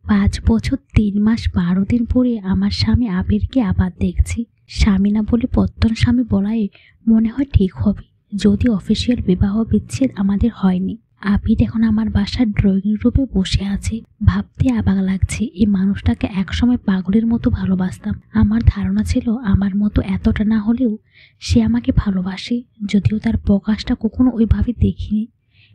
5 বছর 3 মাস 12 দিন পরে আমার স্বামী আবিরকে আবার দেখছি। স্বামী না বলে প্রত্যন স্বামী বলায় মনে হয় ঠিক হবে, যদি অফিসিয়াল বিবাহ বিচ্ছেদ আমাদের হয়নি। আবির এখন আমার বাসার ড্রয়িং রুমে বসে আছে। ভাবতে অবাক লাগছে, এই মানুষটাকে একসময় পাগলের মতো ভালোবাসতাম। আমার ধারণা ছিল আমার মতো এতটা না হলেও সে আমাকে ভালোবাসে, যদিও তার প্রকাশটা কখনো ওইভাবে দেখিনি।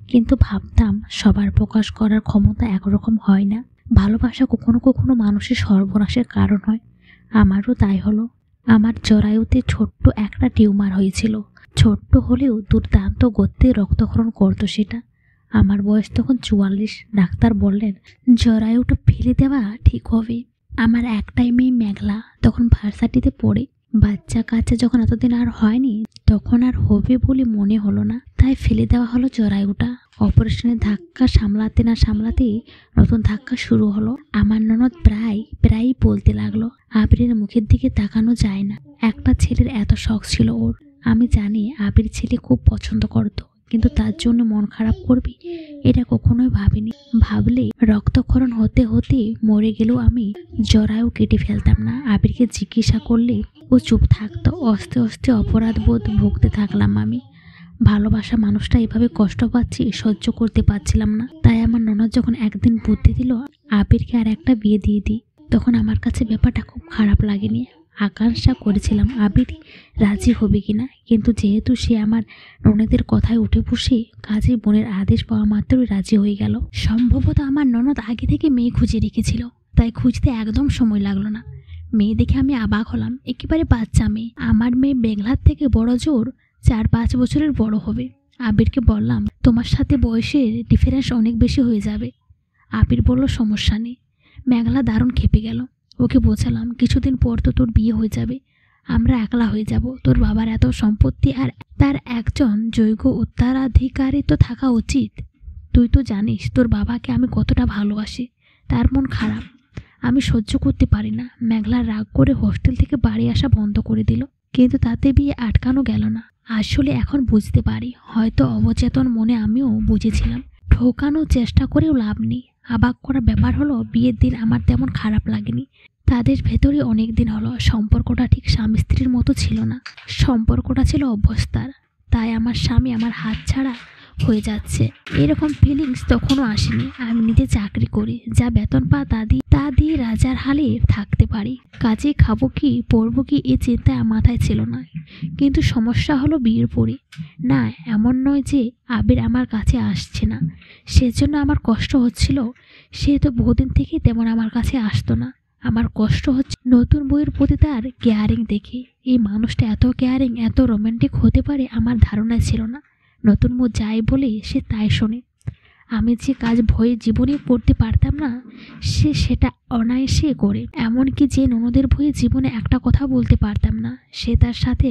কিন্তু ভাবতাম সবার প্রকাশ করার ক্ষমতা একরকম হয় না। ভালোবাসা কখনো কখনো মানুষের সর্বনাশের কারণ হয়। আমারও তাই হলো। আমার জরায়ুতে ছোট্ট একটা টিউমার হয়েছিল। ছোট্ট হলেও দুর্দান্ত গতিতে রক্তক্ষরণ করতো সেটা। আমার বয়স তখন 44। ডাক্তার বললেন জরায়ুটা ফেলে দেওয়া ঠিক হবে। আমার একটাই মেয়ে মেঘলা, তখন ভার্সিটিতে পড়ে। বাচ্চা কাচ্চা যখন এতদিন আর হয়নি, তখন আর হবে বলে মনে হলো না, তাই ফেলে দেওয়া হলো জরায়ুটা। অপারেশনের ধাক্কা সামলাতে না সামলাতেই নতুন ধাক্কা শুরু হলো। আমার ননদ প্রায়ই বলতে লাগলো, আবিরের মুখের দিকে তাকানো যায় না। একটা ছেলের এত শখ ছিল ওর। আমি জানি আবির ছেলে খুব পছন্দ করতো, কিন্তু তার জন্য মন খারাপ করবে এটা কখনোই ভাবিনি। ভাবলে রক্তক্ষরণ হতে হতে মরে গেলেও আমি জরায়ু কেটে ফেলতাম না। আবিরকে জিজ্ঞাসা করলে ও চুপ থাকতো। আস্তে আস্তে অপরাধ বোধ ভুগতে থাকলাম আমি। ভালোবাসা মানুষটা এভাবে কষ্ট পাচ্ছি সহ্য করতে পারছিলাম না। তাই আমার ননদ যখন একদিন বুদ্ধি দিল আবিরকে আর একটা বিয়ে দিয়ে দিই, তখন আমার কাছে ব্যাপারটা খুব খারাপ লাগেনি। আকাঙ্ক্ষা করেছিলাম আবির রাজি হবে কিনা, কিন্তু যেহেতু সে আমার ননদের কথায় উঠে বসে কাজী বোনের আদেশ পাওয়া মাত্রই রাজি হয়ে গেল। সম্ভবত আমার ননদ আগে থেকে মেয়ে খুঁজে রেখেছিল, তাই খুঁজতে একদম সময় লাগলো না। মেয়ে দেখে আমি অবাক হলাম, একেবারে বাচ্চা মেয়ে। আমার মেয়ে মেঘলার থেকে বড় জোর 4-5 বছরের বড় হবে। আবিরকে বললাম তোমার সাথে বয়সের ডিফারেন্স অনেক বেশি হয়ে যাবে। আবির বলল সমস্যা নেই। মেঘলা দারুণ খেপে গেল। ওকে বোঝালাম কিছুদিন পর তো তোর বিয়ে হয়ে যাবে, আমরা একলা হয়ে যাব। তোর বাবার এত সম্পত্তি আর তার একজন যোগ্য উত্তরাধিকারী তো থাকা উচিত। তুই তো জানিস তোর বাবাকে আমি কতটা ভালোবাসি। তার মন খারাপ, আমি সহ্য করতে পারি না। মেঘলা রাগ করে হোস্টেল থেকে বাড়ি আসা বন্ধ করে দিল, কিন্তু তাতে বিয়ে আটকানো গেল না। আসলে এখন বুঝতে পারি, হয়তো অবচেতন মনে আমিও বুঝেছিলাম। ঠোকানোর চেষ্টা করেও লাভ নেই। অবাক করা ব্যাপার হলো বিয়ের দিন আমার তেমন খারাপ লাগেনি। তাদের ভেতরে অনেক দিন হলো সম্পর্কটা ঠিক স্বামী স্ত্রীর মতো ছিল না, সম্পর্কটা ছিল অভ্যস্তার। তাই আমার স্বামী আমার হাত ছাড়া হয়ে যাচ্ছে এরকম ফিলিংস তখনও আসেনি। আমি নিজে চাকরি করি, যা বেতন পা তা দিয়ে রাজার হালে থাকতে পারি। কাজে খাবো কি পরবো কি এই চিন্তায় মাথায় ছিল না। কিন্তু সমস্যা হলো বিয়ের পরে। না, এমন নয় যে আবির আমার কাছে আসছে না, সেজন্য আমার কষ্ট হচ্ছিল। সে তো বহুদিন থেকে তেমন আমার কাছে আসতো না। আমার কষ্ট হচ্ছে নতুন বইয়ের প্রতি তার কেয়ারিং দেখে। এই মানুষটা এত কেয়ারিং, এত রোমান্টিক হতে পারে আমার ধারণায় ছিল না। নতুন বউ যাই বলে সে তাই শোনে। আমি যে কাজ ভয়ে জীবনে করতে পারতাম না, সে সেটা অনায়াসে করে। এমনকি যে ননদের ভয়ে জীবনে একটা কথা বলতে পারতাম না, সে তার সাথে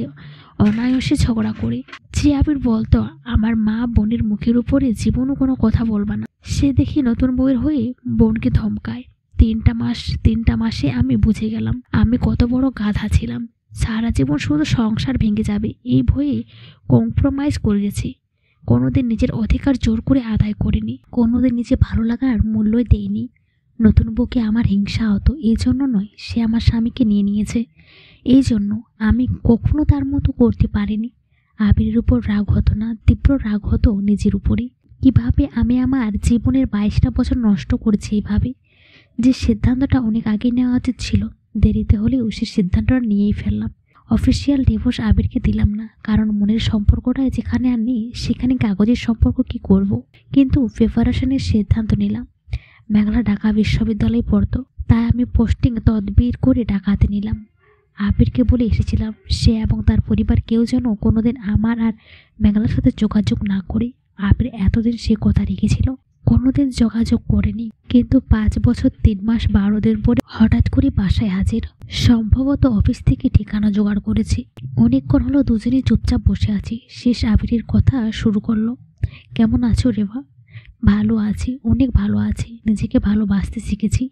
অনায়াসে ঝগড়া করে। যে আবির বলতো আমার মা বোনের মুখের উপরে জীবনও কোনো কথা বলবা না, সে দেখি নতুন বউয়ের হয়ে বোনকে ধমকায়। 3 মাসে আমি বুঝে গেলাম আমি কত বড় গাধা ছিলাম। সারা জীবন শুধু সংসার ভেঙে যাবে এই ভয়ে কম্প্রোমাইজ করেছি। কোনোদিন নিজের অধিকার জোর করে আদায় করিনি, কোনোদিন নিজে ভালো লাগার মূল্যই দেইনি। নতুন বউকে আমার হিংসা হতো, এই জন্য নয়, সে আমার স্বামীকে নিয়ে নিয়েছে এই জন্য। আমি কখনো তার মতো করতে পারিনি। আবিরের উপর রাগ হতো না, তীব্র রাগ হতো নিজের উপরে। কিভাবে আমি আমার জীবনের 22টা বছর নষ্ট করেছি এইভাবে। যে সিদ্ধান্তটা অনেক আগে নেওয়া উচিত ছিল, দেরিতে হলেও সে সিদ্ধান্তটা নিয়েই ফেললাম। অফিসিয়াল ডিভোর্স আবিরকে দিলাম না, কারণ মনের সম্পর্কটা যেখানে আর নেই সেখানে কাগজের সম্পর্ক কি করব। কিন্তু প্রিপারেশনের সিদ্ধান্ত নিলাম। মেঘলা ঢাকা বিশ্ববিদ্যালয়ে পড়তো, তাই আমি পোস্টিং তদবির করে ঢাকাতে নিলাম। আবিরকে বলে এসেছিলাম সে এবং তার পরিবার কেউ যেন কোনোদিন আমার আর মেঘলার সাথে যোগাযোগ না করে। আবির এতদিন সে কথা রেখেছিল, কোনোদিন যোগাযোগ করেনি। কিন্তু 5 বছর 3 মাস 12 দিন পরে হঠাৎ করে বাসায় হাজির। সম্ভবত অফিস থেকে ঠিকানা জোগাড় করেছি। অনেকক্ষণ হলো দুজনেই চুপচাপ বসে আছি। শেষ আবিরের কথা শুরু করলো, কেমন আছো রেবা? ভালো আছি, অনেক ভালো আছি। নিজেকে ভালোবাসতে শিখেছি।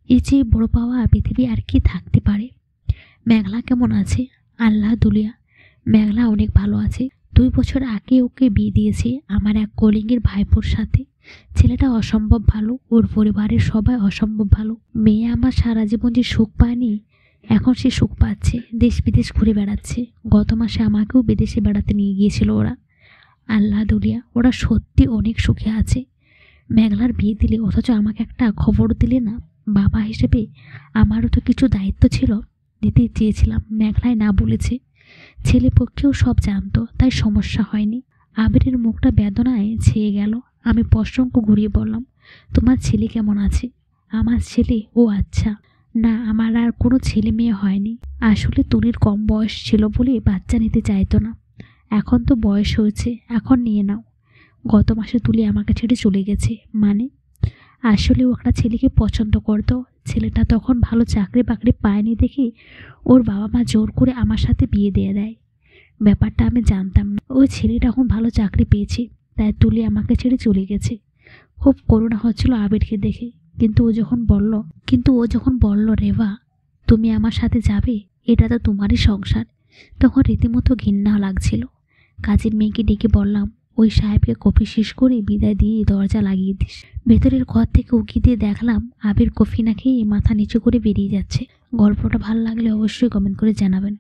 এই যে বড় পাওয়া পৃথিবী আর কি থাকতে পারে। মেঘলা কেমন আছে? আল্লাহদুলিয়া, মেঘলা অনেক ভালো আছে। 2 বছর আগে ওকে বিয়ে দিয়েছে আমার এক কলিগের ভাইপোর সাথে। ছেলেটা অসম্ভব ভালো, ওর পরিবারের সবাই অসম্ভব ভালো। মেয়ে আমার সারা জীবন যে সুখ পায়নি, এখন সে সুখ পাচ্ছে, দেশ বিদেশ ঘুরে বেড়াচ্ছে। গত মাসে আমাকেও বিদেশে বেড়াতে নিয়ে গিয়েছিল ওরা। আল্লাহ দুলিয়া, ওরা সত্যি অনেক সুখে আছে। মেঘলার বিয়ে দিলে, অথচ আমাকে একটা খবর দিলে না। বাবা হিসেবে আমারও তো কিছু দায়িত্ব ছিল, দিতে চেয়েছিলাম, মেঘলায় না বলেছে। ছেলে পক্ষেও সব জানতো, তাই সমস্যা হয়নি। আবিরের মুখটা বেদনায় ছেয়ে গেল। আমি প্রসঙ্গ ঘুরিয়ে বললাম, তোমার ছেলে কেমন আছে? আমার ছেলে? ও আচ্ছা, না আমার আর কোনো ছেলে মেয়ে হয়নি। আসলে তুলির কম বয়স ছিল বলে বাচ্চা নিতে চাইতো না। এখন তো বয়স হয়েছে, এখন নিয়ে নাও। গত মাসে তুলি আমাকে ছেড়ে চলে গেছে। মানে? আসলে ও একটা ছেলেকে পছন্দ করতো। ছেলেটা তখন ভালো চাকরি বাকরি পায়নি দেখে ওর বাবা মা জোর করে আমার সাথে বিয়ে দিয়ে দেয়। ব্যাপারটা আমি জানতাম না। ওই ছেলেটা এখন ভালো চাকরি পেয়েছে, তাই তুলি আমাকে ছেড়ে চলে গেছে। খুব করুণা হচ্ছিল আবিরকে দেখে। কিন্তু ও যখন বলল রেবা তুমি আমার সাথে যাবে, এটা তো তোমারই সংসার, তখন রীতিমতো ঘৃণা লাগছিল। কাজের মেয়েকে ডেকে বললাম, ওই সাহেবকে কফি শেষ করে বিদায় দিয়ে দরজা লাগিয়ে দিস। ভেতরের ঘর থেকে উকি দিয়ে দেখলাম আবির কফি না খেয়ে মাথা নিচু করে বেরিয়ে যাচ্ছে। গল্পটা ভালো লাগলে অবশ্যই কমেন্ট করে জানাবেন।